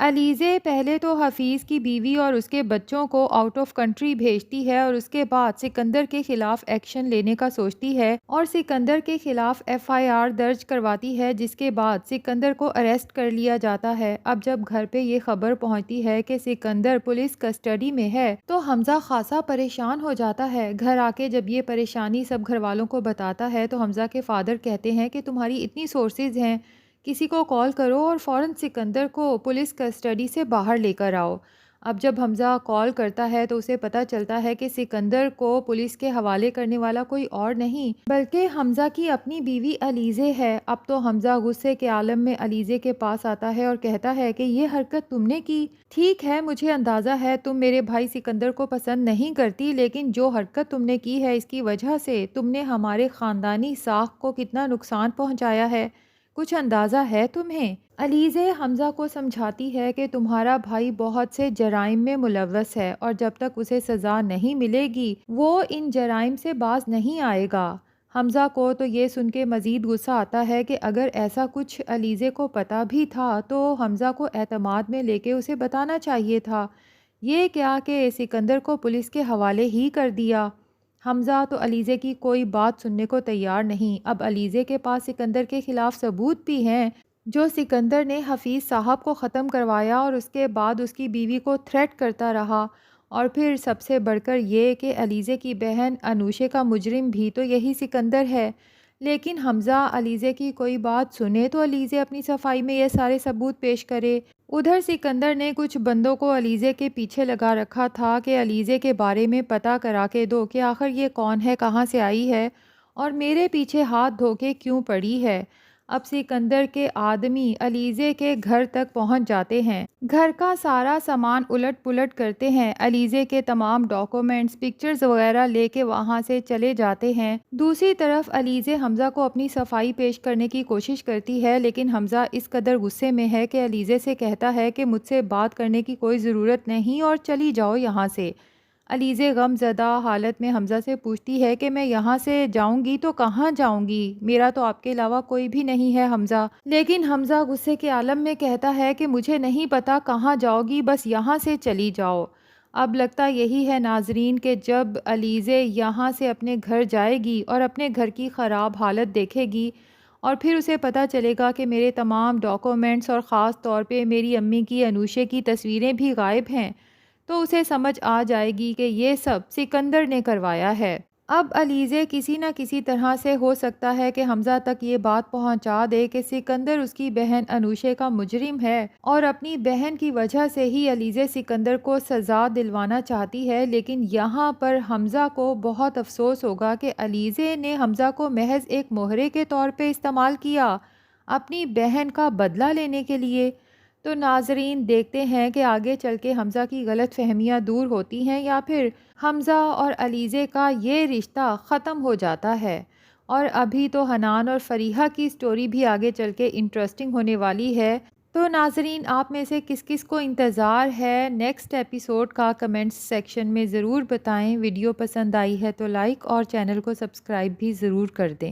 علیزے پہلے تو حفیظ کی بیوی اور اس کے بچوں کو آؤٹ آف کنٹری بھیجتی ہے اور اس کے بعد سکندر کے خلاف ایکشن لینے کا سوچتی ہے اور سکندر کے خلاف ایف آئی آر درج کرواتی ہے، جس کے بعد سکندر کو اریسٹ کر لیا جاتا ہے۔ اب جب گھر پہ یہ خبر پہنچتی ہے کہ سکندر پولیس کسٹڈی میں ہے تو حمزہ خاصا پریشان ہو جاتا ہے۔ گھر آ کے جب یہ پریشانی سب گھر والوں کو بتاتا ہے تو حمزہ کے فادر کہتے ہیں کہ تمہاری اتنی سورسز ہیں، کسی کو کال کرو اور فوراً سکندر کو پولیس کسٹڈی سے باہر لے کر آؤ۔ اب جب حمزہ کال کرتا ہے تو اسے پتہ چلتا ہے کہ سکندر کو پولیس کے حوالے کرنے والا کوئی اور نہیں بلکہ حمزہ کی اپنی بیوی علیزے ہے۔ اب تو حمزہ غصے کے عالم میں علیزے کے پاس آتا ہے اور کہتا ہے کہ یہ حرکت تم نے کی، ٹھیک ہے مجھے اندازہ ہے تم میرے بھائی سکندر کو پسند نہیں کرتی، لیکن جو حرکت تم نے کی ہے اس کی وجہ سے تم نے ہمارے خاندانی ساکھ کو کتنا نقصان پہنچایا ہے، کچھ اندازہ ہے تمہیں؟ علیزے حمزہ کو سمجھاتی ہے کہ تمہارا بھائی بہت سے جرائم میں ملوث ہے اور جب تک اسے سزا نہیں ملے گی وہ ان جرائم سے باز نہیں آئے گا۔ حمزہ کو تو یہ سن کے مزید غصہ آتا ہے کہ اگر ایسا کچھ علیزے کو پتہ بھی تھا تو حمزہ کو اعتماد میں لے کے اسے بتانا چاہیے تھا، یہ کیا کہ سکندر کو پولیس کے حوالے ہی کر دیا۔ حمزہ تو علیزے کی کوئی بات سننے کو تیار نہیں۔ اب علیزے کے پاس سکندر کے خلاف ثبوت بھی ہیں، جو سکندر نے حفیظ صاحب کو ختم کروایا اور اس کے بعد اس کی بیوی کو تھریٹ کرتا رہا، اور پھر سب سے بڑھ کر یہ کہ علیزے کی بہن انوشے کا مجرم بھی تو یہی سکندر ہے۔ لیکن حمزہ علیزے کی کوئی بات سنے تو علیزے اپنی صفائی میں یہ سارے ثبوت پیش کرے۔ ادھر سکندر نے کچھ بندوں کو علیزے کے پیچھے لگا رکھا تھا کہ علیزے کے بارے میں پتہ کرا کے دو کہ آخر یہ کون ہے، کہاں سے آئی ہے اور میرے پیچھے ہاتھ دھو کے کیوں پڑی ہے۔ اب سکندر کے آدمی علیزے کے گھر تک پہنچ جاتے ہیں، گھر کا سارا سامان الٹ پلٹ کرتے ہیں، علیزے کے تمام ڈاکومنٹس پکچرز وغیرہ لے کے وہاں سے چلے جاتے ہیں۔ دوسری طرف علیزے حمزہ کو اپنی صفائی پیش کرنے کی کوشش کرتی ہے، لیکن حمزہ اس قدر غصے میں ہے کہ علیزے سے کہتا ہے کہ مجھ سے بات کرنے کی کوئی ضرورت نہیں اور چلی جاؤ یہاں سے۔ علیزے غم زدہ حالت میں حمزہ سے پوچھتی ہے کہ میں یہاں سے جاؤں گی تو کہاں جاؤں گی، میرا تو آپ کے علاوہ کوئی بھی نہیں ہے حمزہ۔ لیکن حمزہ غصے کے عالم میں کہتا ہے کہ مجھے نہیں پتا کہاں جاؤ گی، بس یہاں سے چلی جاؤ۔ اب لگتا یہی ہے ناظرین کہ جب علیزے یہاں سے اپنے گھر جائے گی اور اپنے گھر کی خراب حالت دیکھے گی اور پھر اسے پتہ چلے گا کہ میرے تمام ڈاکومنٹس اور خاص طور پہ میری امی کی انوشے کی تصویریں بھی غائب ہیں، تو اسے سمجھ آ جائے گی کہ یہ سب سکندر نے کروایا ہے۔ اب علیزے کسی نہ کسی طرح سے ہو سکتا ہے کہ حمزہ تک یہ بات پہنچا دے کہ سکندر اس کی بہن انوشے کا مجرم ہے اور اپنی بہن کی وجہ سے ہی علیزے سکندر کو سزا دلوانا چاہتی ہے، لیکن یہاں پر حمزہ کو بہت افسوس ہوگا کہ علیزے نے حمزہ کو محض ایک مہرے کے طور پہ استعمال کیا اپنی بہن کا بدلہ لینے کے لیے۔ تو ناظرین دیکھتے ہیں کہ آگے چل کے حمزہ کی غلط فہمیاں دور ہوتی ہیں یا پھر حمزہ اور علیزے کا یہ رشتہ ختم ہو جاتا ہے۔ اور ابھی تو حنان اور فریحہ کی سٹوری بھی آگے چل کے انٹرسٹنگ ہونے والی ہے۔ تو ناظرین آپ میں سے کس کس کو انتظار ہے نیکسٹ ایپیسوڈ کا، کمنٹس سیکشن میں ضرور بتائیں۔ ویڈیو پسند آئی ہے تو لائک اور چینل کو سبسکرائب بھی ضرور کر دیں۔